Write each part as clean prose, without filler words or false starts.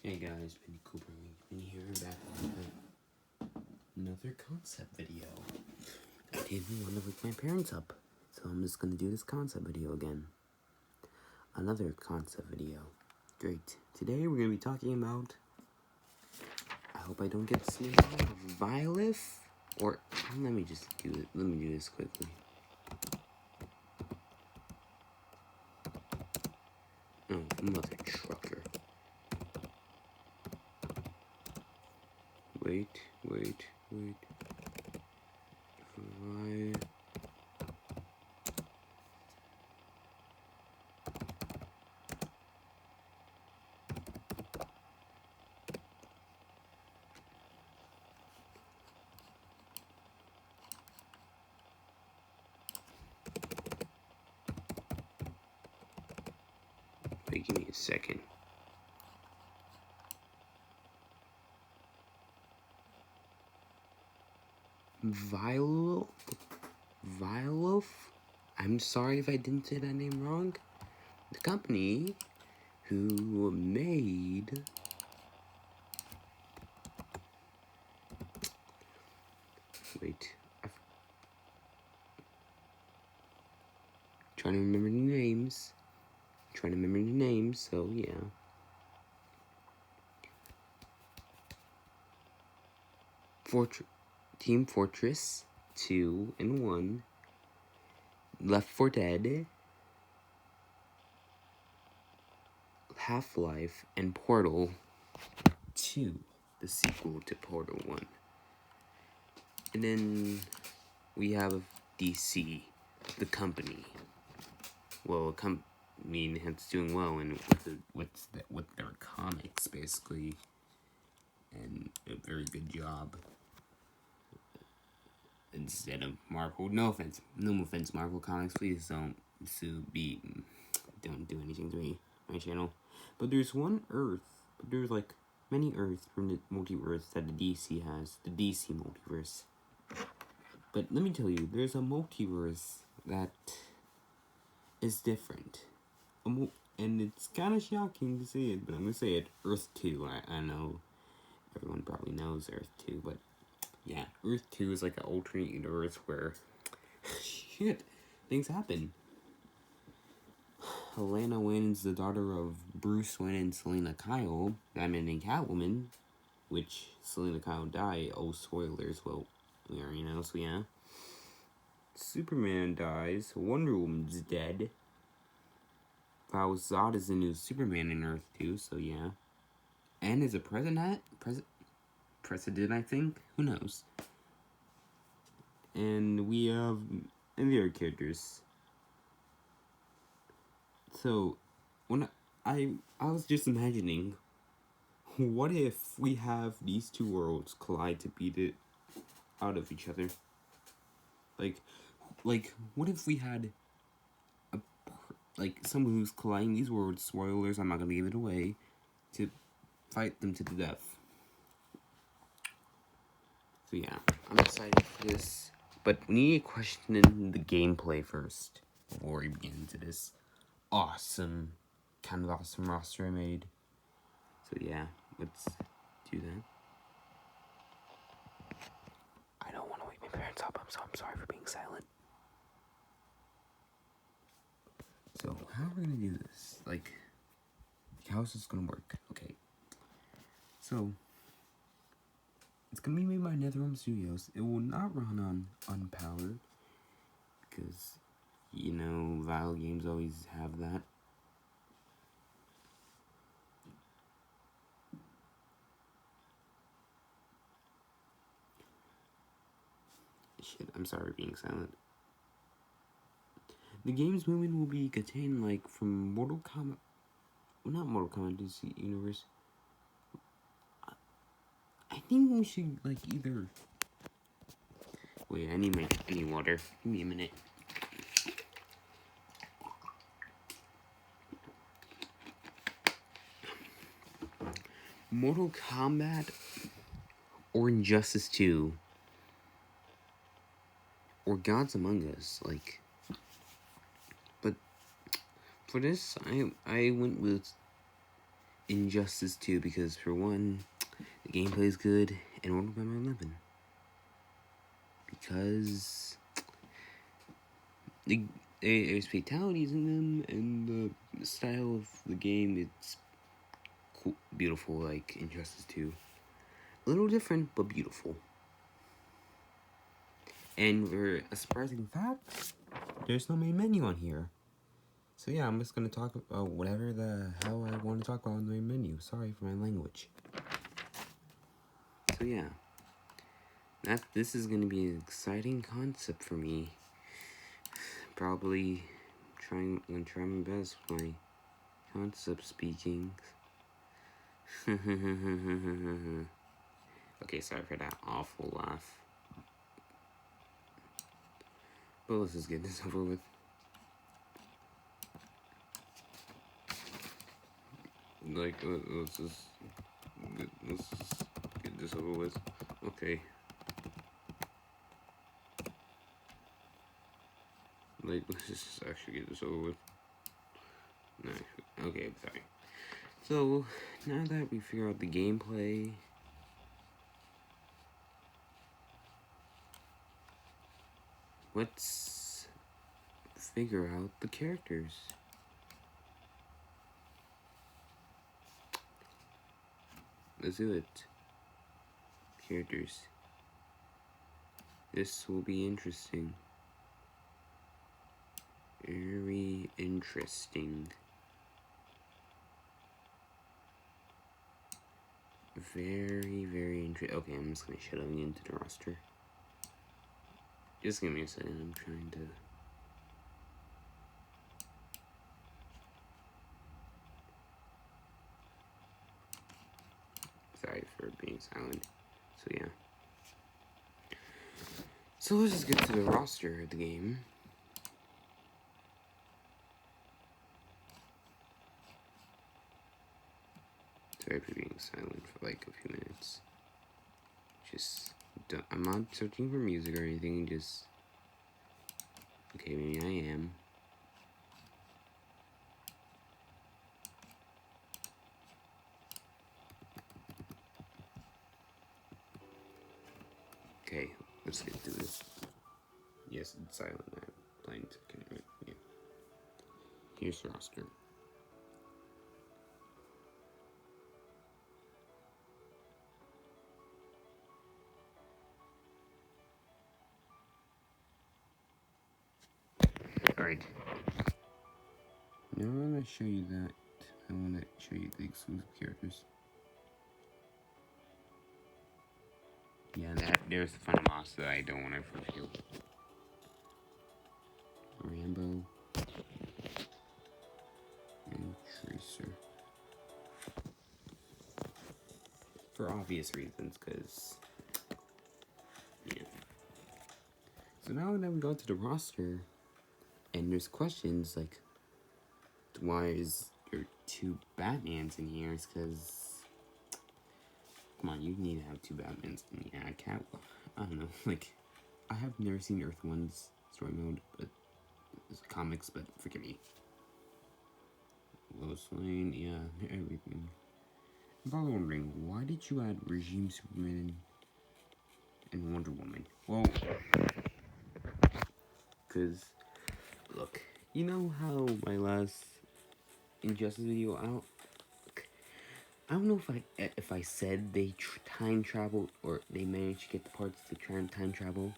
Hey guys, Benny Cooper, Benny here, back with another concept video. I didn't want to wake my parents up, so I'm just gonna do this concept video again. Another concept video. Great. Today we're gonna be talking about, I hope I don't get this name wrong, Violif? Or, let me do this quickly. Oh, mother trucker. Wait. Wait, give me a second. Violif? I'm sorry if I didn't say that name wrong. The company who made trying to remember the names, so yeah. Team Fortress 2 and 1, Left 4 Dead, Half-Life, and Portal 2, the sequel to Portal 1. And then we have DC, the company. Well, a company that's doing well and with their comics, basically, and a very good job. Instead of Marvel, no offense, Marvel Comics, please don't do anything to me, my channel. But there's like many Earths from the multiverse that the DC has, the DC multiverse. But let me tell you, there's a multiverse that is different. And it's kind of shocking to say it, but I'm going to say it. Earth 2. I know everyone probably knows Earth 2, but yeah, Earth 2 is like an alternate universe where shit, things happen. Helena Wynn's the daughter of Bruce Wayne and Selena Kyle, Batman and Catwoman, which Selena Kyle died. Oh, spoilers. Well, we already know, so yeah. Superman dies. Wonder Woman's dead. Val Zod is the new Superman in Earth 2, so yeah. And is a president, I think? Who knows? And we have the other characters. So, when I was just imagining, what if we have these two worlds collide to beat it out of each other? Like, what if we had someone who's colliding these worlds, spoilers, I'm not gonna give it away, to fight them to the death. So yeah, I'm excited for this. But we need to question the gameplay first, before we begin into this awesome roster I made. So yeah, let's do that. I don't want to wake my parents up, so I'm sorry for being silent. So, how are we gonna do this? Like, how is this gonna work? Okay. So, it's gonna be made by NetherRealm Studios. It will not run on unpowered, because, you know, Vile games always have that. Shit, I'm sorry for being silent. The game's movement will be contained, like, from Mortal Kombat... Well, not Mortal Kombat DC Universe. I think we should, like, either... Wait, I need water. Give me a minute. Mortal Kombat or Injustice 2 or Gods Among Us, like... But for this, I went with Injustice 2 because, for one, the gameplay is good, and Mortal Kombat 11 because there's fatalities in them, and the style of the game, it's cool, beautiful, like Injustice 2. A little different, but beautiful. And for a surprising fact, there's no main menu on here. So yeah, I'm just gonna talk about whatever the hell I want to talk about on the main menu. Sorry for my language. So yeah, this is gonna be an exciting concept for me. Probably gonna try my best with my concept speaking. Okay, sorry for that awful laugh. But let's just get this over with. Like, let's just get this over with. Okay. Like, let's just actually get this over with. No, okay, sorry. So, now that we figure out the gameplay, let's figure out the characters. Let's do it. Characters. This will be interesting. Very interesting. Very, very interesting. Okay, I'm just gonna shut up into the roster. Just give me a second, I'm trying to... Sorry for being silent. So yeah. So let's just get to the roster of the game. Sorry for being silent for like a few minutes. I'm not searching for music or anything, just... Okay, maybe I am. Okay, let's get to this. Yes, it's silent. I'm playing second. Yeah. Here's the roster. Alright. Now I'm gonna show you that. I wanna show you the exclusive characters. Yeah, there's the final boss that I don't want to reveal. Rambo and Tracer. For obvious reasons, because, yeah. So now that we go to the roster, and there's questions like, why is there 2 Batmans in here? It's because, come on, you need to have 2 Batmans. Yeah, I don't know, like, I have never seen Earth 1's story mode, but it's comics, but forgive me. Lois Lane, yeah, everything. I'm probably wondering, why did you add Regime Superman and Wonder Woman? Well, because, look, you know how my last Injustice video, I don't know if I said they time traveled, or they managed to get the parts to try and time travel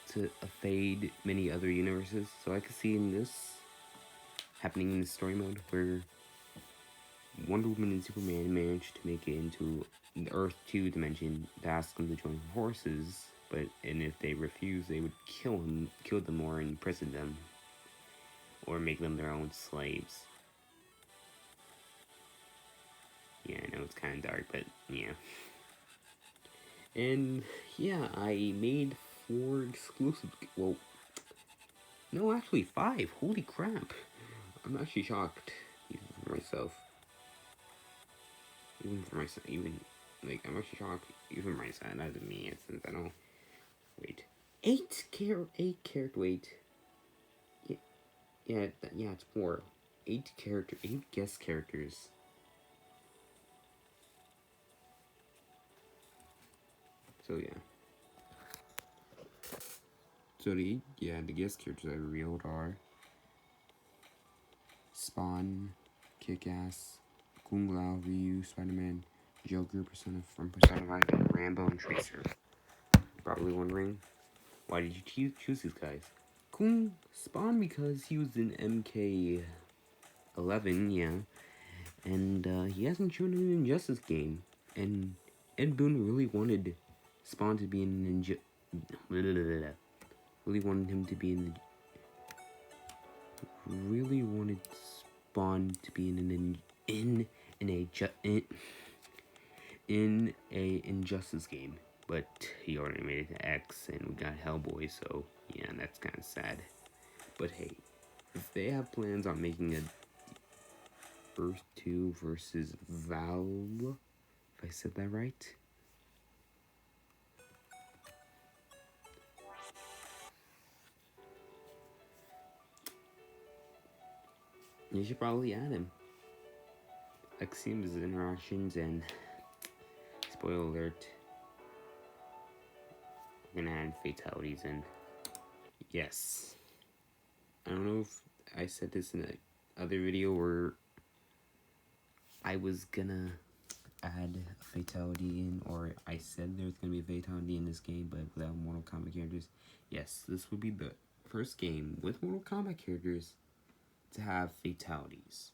to evade many other universes. So I could see in this happening in the story mode where Wonder Woman and Superman managed to make it into the Earth 2 dimension to ask them to join forces, and if they refuse, they would kill them or imprison them, or make them their own slaves. Yeah, I know it's kind of dark, but yeah. And yeah, I made 4 exclusive. Well, no, actually 5. Holy crap! I'm actually shocked, even for myself. I'm actually shocked, even for myself, not even me, since I don't... Wait. 8 character weight. Yeah, it's 4. 8 guest characters. So yeah. So the guest characters I revealed are Spawn, Kick-Ass, Kung Lao, Ryu, Spider-Man, Joker, Persona from Persona 5, and Rambo and Tracer. Probably wondering, why did you choose these guys? Spawn because he was in MK11, yeah, and he hasn't shown an Injustice game, and Ed Boon really wanted Spawn to be in really wanted him to be in really wanted Spawn to be in a Injustice game, but he already made it to X, and we got Hellboy, so yeah, that's kind of sad. But hey, if they have plans on making a Earth 2 versus Valve, if I said that right, you should probably add him. X seems interactions and spoiler alert, we're gonna add fatalities in. Yes. I don't know if I said this in a other video where I was gonna add a fatality in, or I said there's gonna be a fatality in this game, but without Mortal Kombat characters. Yes, this would be the first game with Mortal Kombat characters to have fatalities.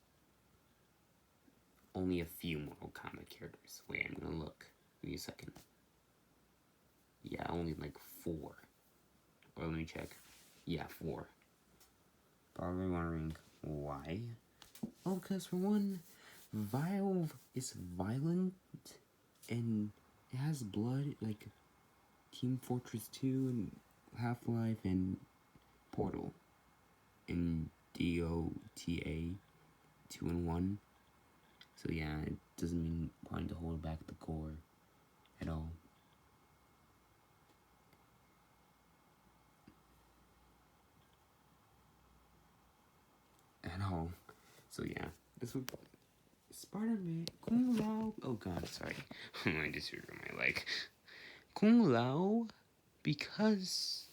Only a few Mortal Kombat characters. Wait, I'm gonna look. Give me a second. Yeah, only like 4. Or let me check. Yeah, 4. Probably wondering why. Oh, because for one, Valve is violent and it has blood, like Team Fortress 2 and Half-Life and Portal and DOTA 2 and 1. So yeah, it doesn't mean wanting to hold back the core at all. At all. So yeah, this would Spider-Man Kung Lao. Oh god, sorry. I just hurt my leg. Kung Lao, because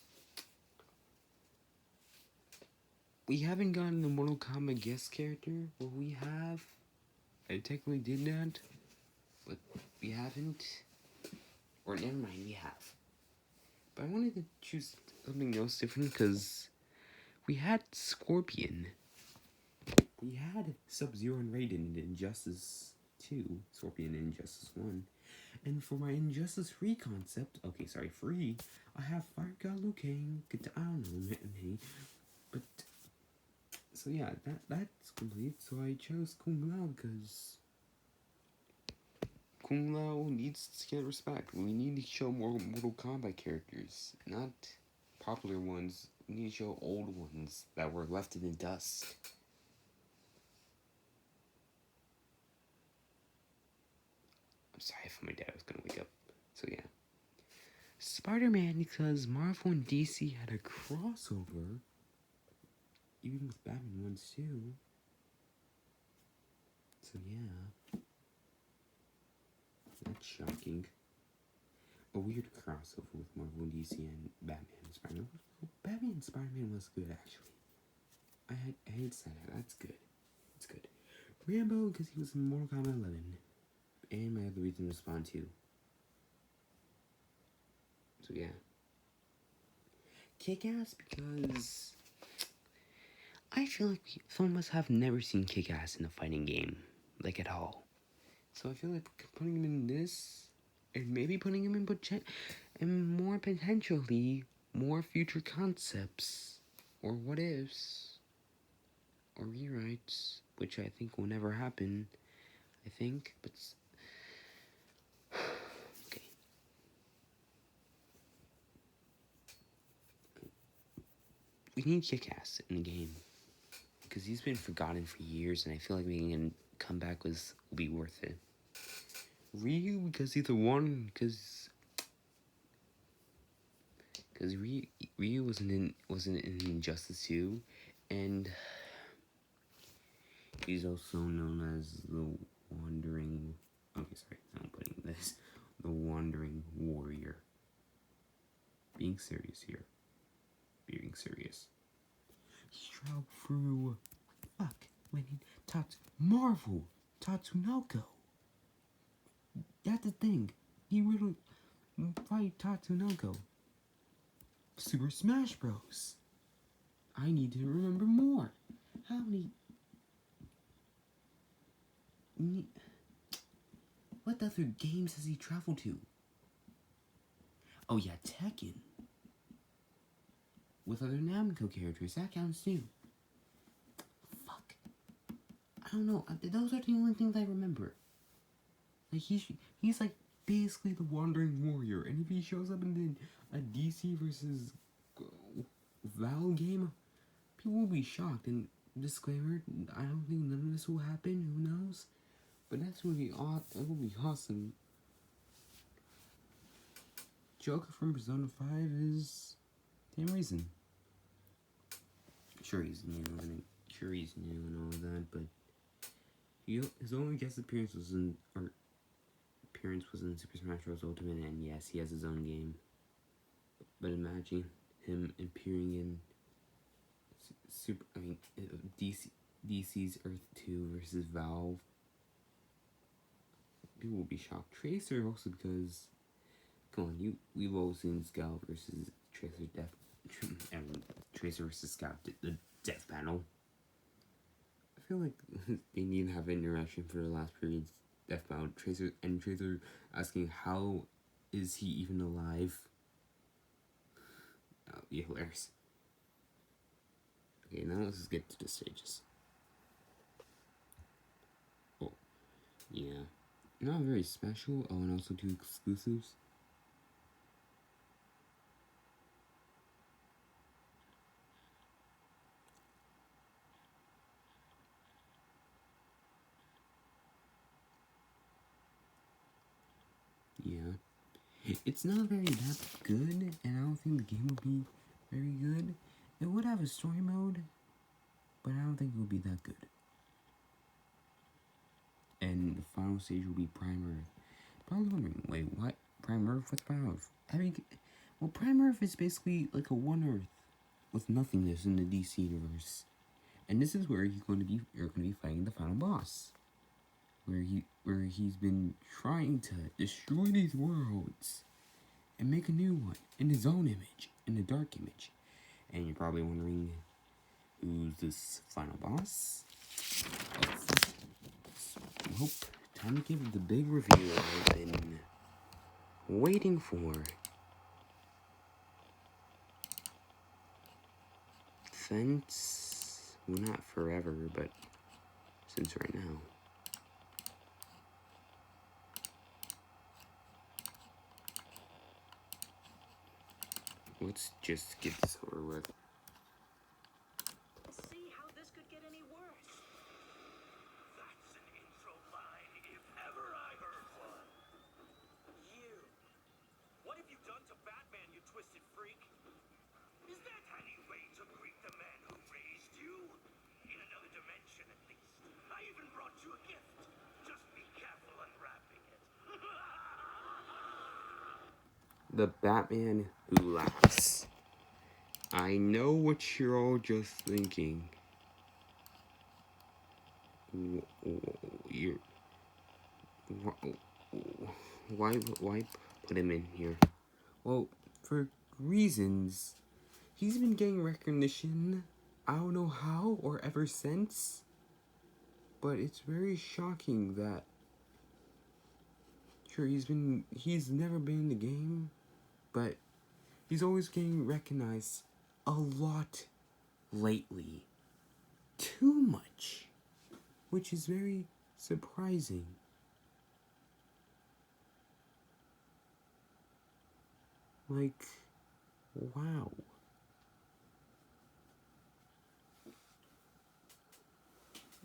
we haven't gotten the Mortal Kombat guest character. Well, we have. I technically did that, but we haven't. Or never mind, we have. But I wanted to choose something else different because we had Scorpion. We had Sub-Zero and Raiden in Injustice 2, Scorpion in Injustice 1. And for my Injustice 3 concept, free, I have Fire God Liu Kang, I don't know, but, so yeah, that's complete, so I chose Kung Lao because Kung Lao needs to get respect. We need to show more Mortal Kombat characters, not popular ones. We need to show old ones that were left in the dust. I'm sorry if my dad was gonna wake up. So yeah. Spider-Man because Marvel and DC had a crossover. Even with Batman ones too. So yeah. That's shocking. A weird crossover with Marvel and DC and Batman and Spider-Man. Batman and Spider-Man was good actually. I hate to say that. That's good. It's good. Rambo because he was in Mortal Kombat 11. And my other reason was Spawn 2. So yeah. Kick-Ass because I feel like some of us have never seen Kick-Ass in a fighting game, like at all. So I feel like putting him in this, and maybe putting him in more potentially more future concepts, or what ifs, or rewrites, which I think will never happen. I think, but okay. We need Kick-Ass in the game because he's been forgotten for years, and I feel like making a comeback will be worth it. Ryu because he's the one because Ryu wasn't in Injustice 2, and He's also known as the Wandering... Okay, sorry, I'm putting this. The Wandering Warrior. Being serious here. Being serious. He traveled through... when he taught Marvel Tatsunoko. That's the thing. He really fight Tatsunoko. Super Smash Bros. I need to remember more. How many... What other games has he traveled to? Oh yeah, Tekken. With other Namco characters, that counts too. Fuck. I don't know, those are the only things I remember. Like, he's like basically the Wandering Warrior, and if he shows up in a DC versus Val game, people will be shocked. And disclaimer, I don't think none of this will happen, who knows? But that would be awesome. Joker from Persona 5 is same reason. Sure he's new and all that, but his only guest appearance was in Super Smash Bros. Ultimate, and yes, he has his own game. But imagine him appearing in DC's Earth 2 versus Valve. People will be shocked. Tracer also because, come on, we've all seen Scout versus Tracer and Tracer versus Scout, the death panel. I feel like they need to have an interaction for the last period's death panel. Tracer asking how is he even alive. That would be hilarious. Okay, now let's just get to the stages. Oh, yeah. Not very special. Oh, and also 2 exclusives. Yeah. It's not very that good, and I don't think the game will be very good. It would have a story mode, but I don't think it would be that good. And the final stage will be Prime Earth. Probably wondering, wait, what? Prime Earth? What's Prime Earth? Prime Earth is basically like a one Earth with nothingness in the DC universe. And this is where you're going to be fighting the final boss. Where he's been trying to destroy these worlds and make a new one in his own image, in the dark image. And you're probably wondering, who's this final boss? Well, time to give the big review I've been waiting for. Since, well, not forever, but since right now. Let's just get this over with. See how this could get any worse. That's an intro line if ever I heard one. You. What have you done to Batman, you twisted freak? Is that any way to greet the man who raised you? In another dimension, at least. I even brought you a gift. Just be careful unwrapping it. The Batman who laughs. I know what you're all just thinking. Why put him in here? Well, for reasons. He's been getting recognition, I don't know how or ever since, but it's very shocking that, sure, he's never been in the game, but he's always getting recognized a lot lately. Too much. Which is very surprising. Like, wow.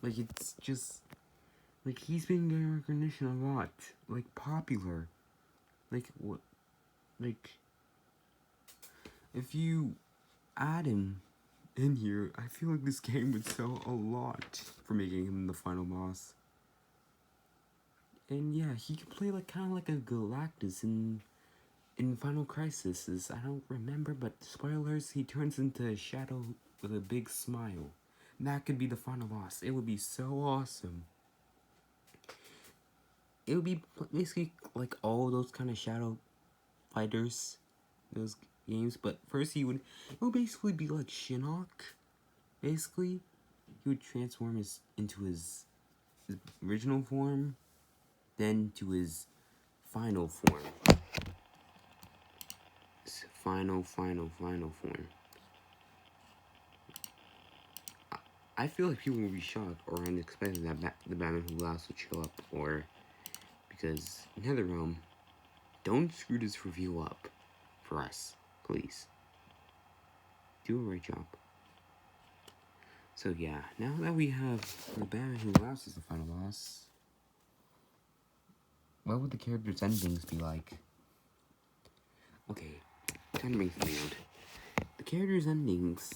Like, it's just, like, he's been getting recognition a lot. Like, popular. Like, what, like, if you add him in here. I feel like this game would sell a lot for making him the final boss. And yeah, he could play like kind of like a Galactus in Final Crisis. I don't remember, but spoilers, he turns into a shadow with a big smile. That could be the final boss. It would be so awesome. It would be basically like all those kind of shadow fighters, those games. But first, it would basically be like Shinnok. Basically, he would transform into his original form, then to his final form. His final form. I feel like people will be shocked or unexpected that the Batman Who Laughs would show up, or because NetherRealm, don't screw this review up for us, please. Do a great job. So yeah, now that we have the Batman Who Laughs as the final boss, what would the characters' endings be like? Okay, time to make something out. The characters' endings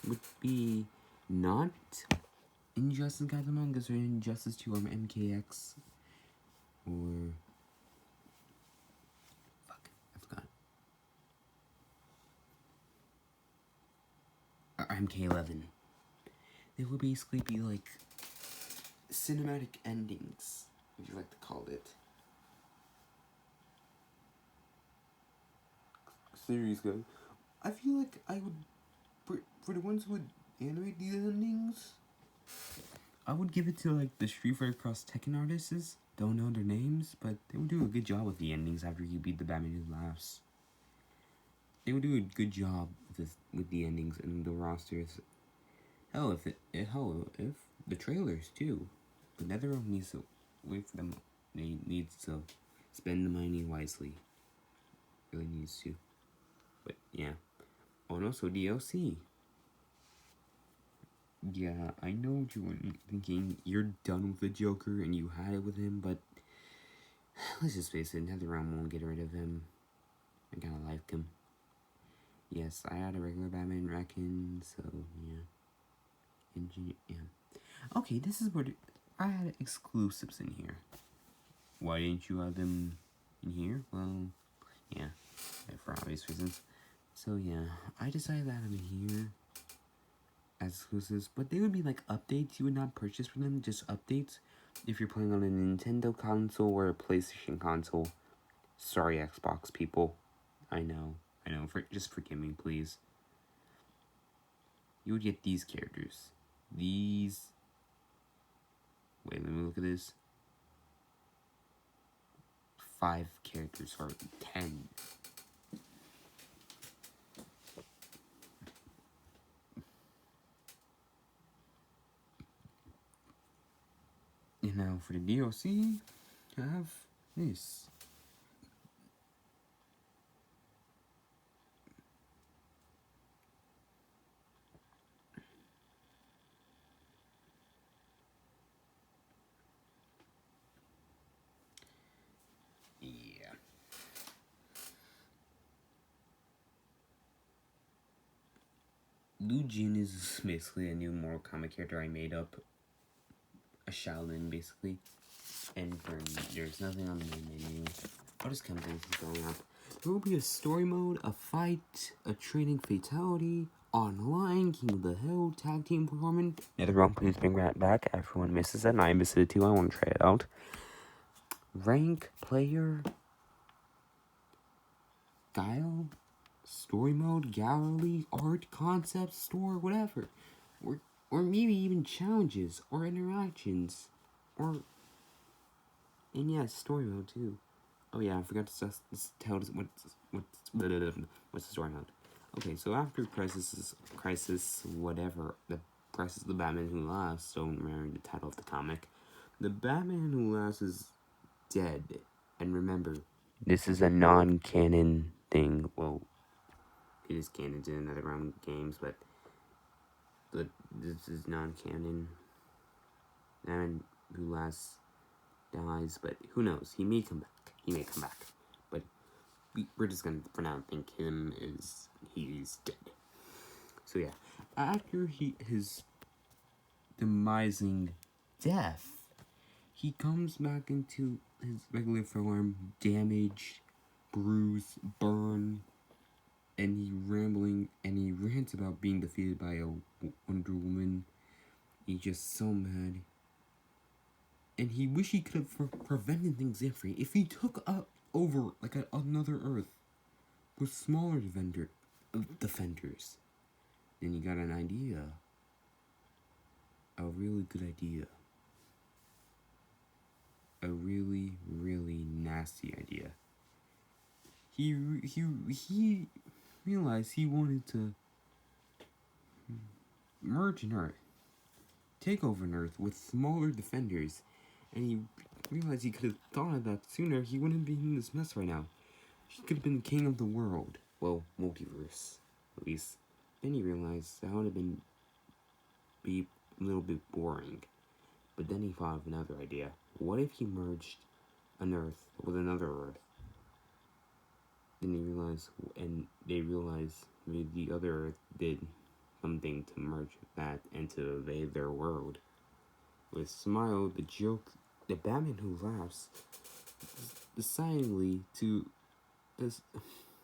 would be not Injustice Gods Among Us or Injustice 2 or MKX or fuck, I forgot. Or MK11. They would basically be like cinematic endings, if you like to call it. Series guys. I feel like I would, for the ones who would animate these endings, I would give it to like the Street Fighter Cross Tekken artists. Don't know their names, but they would do a good job with the endings after you beat the Batman Who Laughs. They would do a good job with the endings and the rosters. Hell, if the trailers too. But NetherRealm needs to wait for them. They needs to spend the money wisely. Really needs to. But yeah. Oh, and also DLC. Yeah, I know what you were thinking. You're done with the Joker and you had it with him, but let's just face it, NetherRealm won't get rid of him. I kinda like him. Yes, I had a regular Batman Raccoon, so yeah. Okay, this is what I had exclusives in here. Why didn't you have them in here? Well, yeah, for obvious reasons. So yeah, I decided that I'm in here as exclusives, but they would be like updates. You would not purchase for them, just updates. If you're playing on a Nintendo console or a PlayStation console, sorry Xbox people, I know, just forgive me, please. You would get these characters. These. Wait, let me look at this. 5 characters, or 10. And now for the DLC, I have this. Yeah. Lu Jin is basically a new Mortal Kombat character I made up. A Shaolin, basically. And there's nothing on the main menu. I'll just come things going up. There will be a story mode, a fight, a training fatality, online, King of the Hill, tag team performance. NetherRealm, please bring that back. Everyone misses it, and I miss it too. I want to try it out. Rank, player, guile, story mode, gallery, art, concept, store, whatever. Or maybe even challenges, or interactions, or... And yeah, story mode too. Oh yeah, I forgot to tell what's the story mode. Okay, so after Crisis, whatever, the Crisis of the Batman Who Laughs, don't remember the title of the comic, the Batman Who Laughs is dead. And remember, this is a non-canon thing. Well, it is canon to NetherRealm games, but this is non-canon. Batman Who Laughs dies, but who knows? He may come back. But we're just gonna, for now, think he's dead. So yeah, after his demising death, he comes back into his regular form, damaged, bruised, burned, and he rants about being defeated by a Wonder Woman. He's just so mad. And he wish he could have prevented things differently. If he took over like another Earth with smaller defenders, then he got an idea. A really good idea. A really, really nasty idea. He realized he wanted to merge an Earth, take over an Earth with smaller defenders, and he realized he could have thought of that sooner. He wouldn't be in this mess right now. He could have been king of the world. Well, multiverse, at least. Then he realized that would have be a little bit boring. But then he thought of another idea. What if he merged an Earth with another Earth? Then he realized, and they realized maybe the other Earth did something to merge that and to evade their world. With Smile, the Batman who laughs, decidedly to,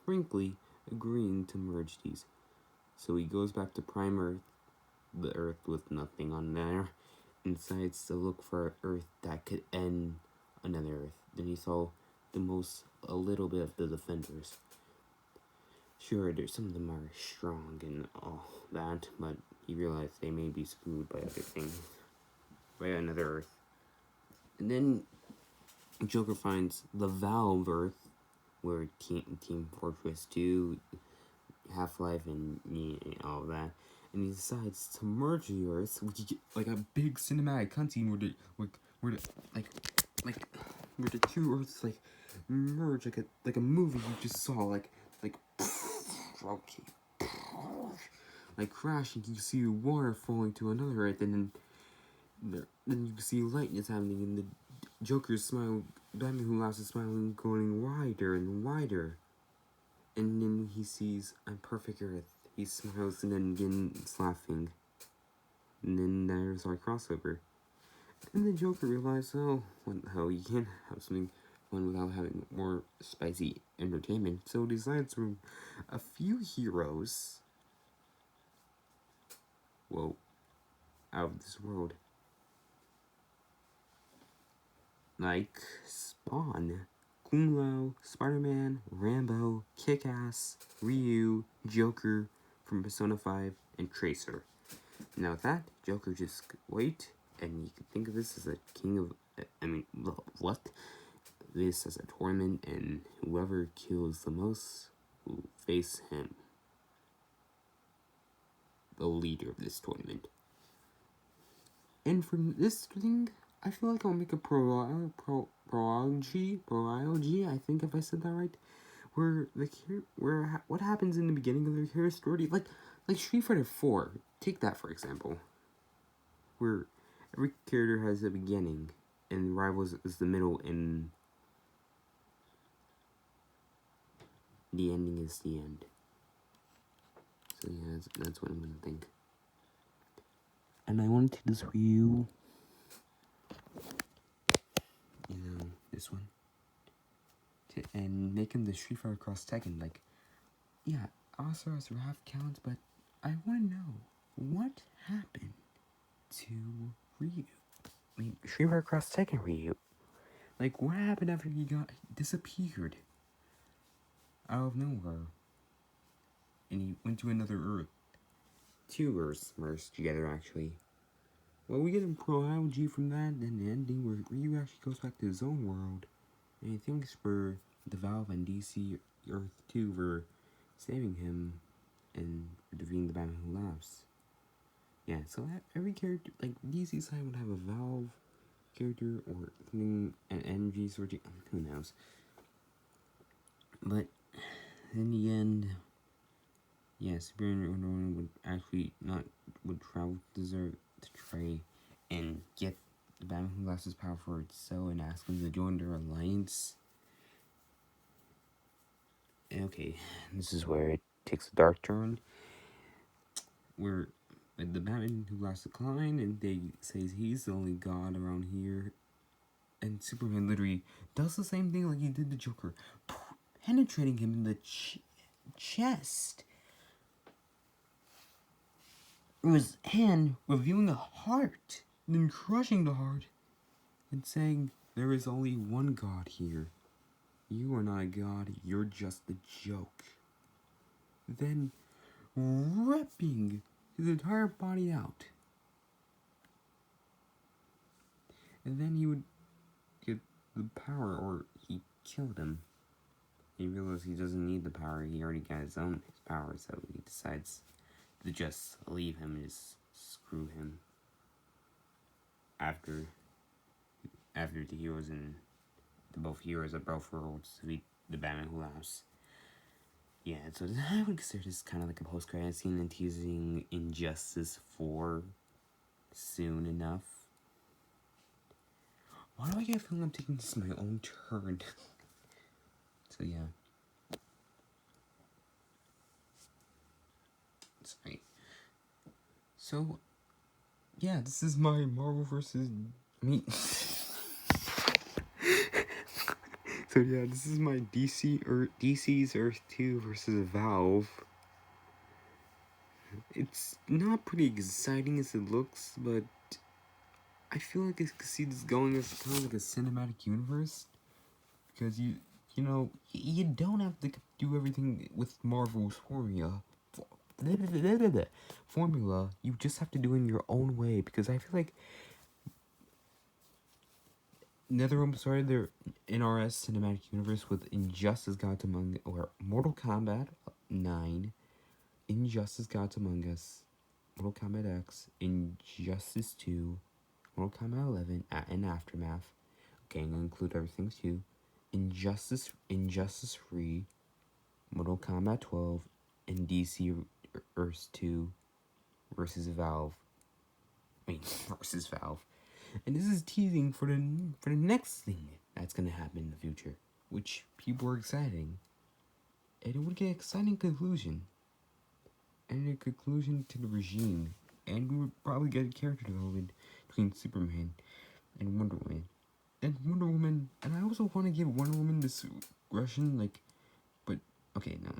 frankly, agreeing to merge these. So he goes back to Prime Earth, the Earth with nothing on there, and decides to look for an Earth that could end another Earth. Then he saw a little bit of the defenders. Sure, some of them are strong and all that, but he realized they may be screwed by other things, by another Earth. And then Joker finds the Valve Earth, where Team Fortress 2, Half-Life, and all that. And he decides to merge the Earths, which you get like a big cinematic cutscene where the two Earths like merge like a movie you just saw, like okay, like crashing. You see water falling to another Earth, and then you see lightness happening, and the Joker's smile, Batman who laughs is smiling, going wider and wider. And then he sees a perfect Earth. He smiles and then begins laughing. And then there's our crossover. And the Joker realizes, oh, what the hell, you can't have something fun without having more spicy entertainment. So he decides to a few heroes, well, out of this world. Like Spawn, Kung Lao, Spider-Man, Rambo, Kick-Ass, Ryu, Joker from Persona 5, and Tracer. Now with that, Joker just wait, and you can think of this as a king of, what? This as a tournament, and whoever kills the most will face him. The leader of this tournament. And for this thing, I feel like I'll make a prology, I think if I said that right, what happens in the beginning of the hero story, like Street Fighter 4, take that for example, where every character has a beginning, and Rivals is the middle, and the ending is the end. So yeah, that's what I'm gonna think. And I want to take this Ryu, this one, and make him the Street Fighter Cross Tekken. Like, yeah, also as Raph counts, but I want to know what happened to Ryu. I mean, Street Fighter Cross Tekken Ryu. Like, what happened after he disappeared out of nowhere, and he went to another Earth? Two Earths merged together, actually. Well, we get a prology from that, then the ending where Ryu actually goes back to his own world, and he thanks for the Valve and DC Earth 2 for saving him and defeating the Batman who laughs. Yeah, so every character, like DC side would have a Valve character or something, an energy switching, who knows. But in the end, yeah, Superman and Wonder Woman would travel to try and get the Batman who lost his power for itself and ask him to join their alliance. Okay, this is where it takes a dark turn, where like the Batman who lost the Klein, and they say he's the only god around here. And Superman literally does the same thing like he did the Joker, penetrating him in the chest. With his hand revealing a heart, then crushing the heart, and saying, "There is only one God here. You are not a god, you're just a joke." Then ripping his entire body out. And then he would get the power, or he killed him. He realized he doesn't need the power, he already got his power, so he decides to just leave him and just screw him. After the heroes and the both heroes are both worlds to beat the Batman who laughs. Yeah, so I would consider this kind of like a post-credit scene and teasing Injustice 4 soon enough. Why do I get a feeling I'm taking this my own turn? So yeah. Sorry. So, yeah, this is my Marvel versus me. So yeah, this is my DC's Earth 2 versus Valve. It's not pretty exciting as it looks, but I feel like I could see this going as kind of like a cinematic universe, because you don't have to do everything with Marvel's formula. You just have to do it in your own way, because I feel like NetherRealm started their NRS cinematic universe with Injustice Gods Among Us, or Mortal Kombat 9, Injustice Gods Among Us, Mortal Kombat X, Injustice 2, Mortal Kombat 11, and Aftermath. Okay, I'm gonna include everything too. Injustice 3, Mortal Kombat 12, and DC Earth 2 versus Valve. Versus Valve. And this is teasing for the next thing that's gonna happen in the future, which people are exciting. And it would get an exciting conclusion. And a conclusion to the regime. And we would probably get a character development between Superman and Wonder Woman. And Wonder Woman, and I also want to give Wonder Woman this Russian, like, but, okay, no,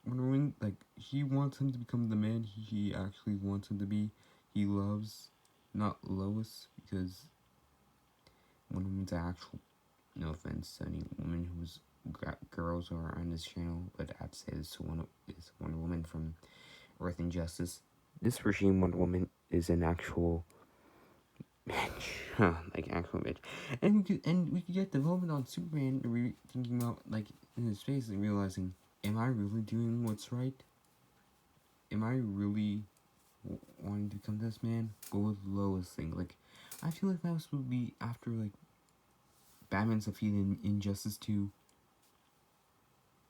Wonder Woman, like, he wants him to become the man he actually wants him to be. He loves, not Lois, because Wonder Woman's actual, no offense to any woman who's girls who are on this channel, but I have to say this is Wonder Woman from Earth Injustice. This regime Wonder Woman is an actual bitch, like actual bitch, and we could get development on Superman, thinking about like in his face and realizing, am I really doing what's right? Am I really wanting to become this man? Go with Lois thing. Like, I feel like that was supposed to be after like Batman's defeat in Injustice 2,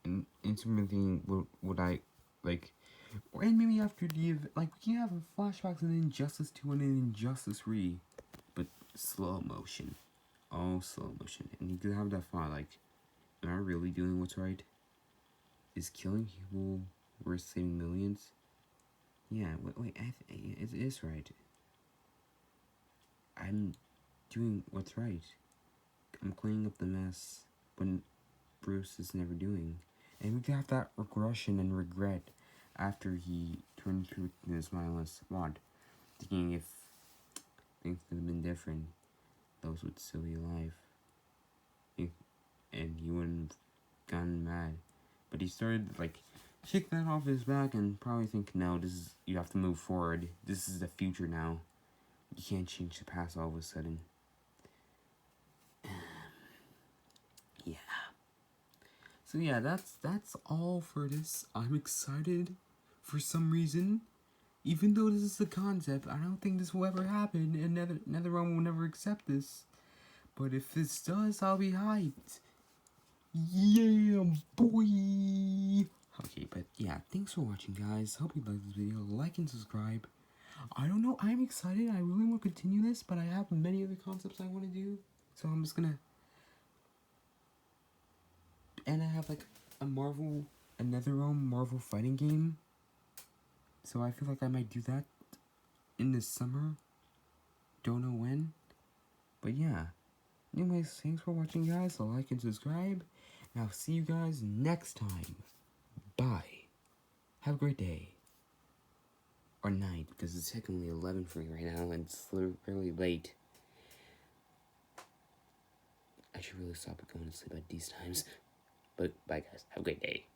and Superman thinking, would I like? And maybe after like, we can have flashbacks in Injustice 2 and in Injustice 3, but slow motion. All slow motion. And you could have that thought, like, am I really doing what's right? Is killing people worth saving millions? Yeah, wait, it is right. I'm doing what's right. I'm cleaning up the mess when Bruce is never doing. And we could have that regression and regret after he turned to his mindless squad, thinking if things could have been different, those would still be alive. And he wouldn't have gotten mad. But he started, like, kick that off his back and probably think, no, you have to move forward. This is the future now. You can't change the past all of a sudden. Yeah. So yeah, that's all for this. I'm excited for some reason. Even though this is a concept, I don't think this will ever happen, and NetherRealm will never accept this. But if this does, I'll be hyped. Yeah, boy! Okay, but yeah, thanks for watching, guys. Hope you liked this video. Like and subscribe. I don't know, I'm excited. I really want to continue this, but I have many other concepts I want to do. So I'm just gonna... And I have, like, a NetherRealm Marvel fighting game. So I feel like I might do that in the summer. Don't know when. But yeah. Anyways, thanks for watching, guys. So like and subscribe. And I'll see you guys next time. Bye. Have a great day. Or night, because it's technically 11 for me right now, and it's really late. I should really stop going to sleep at these times. But bye, guys. Have a great day.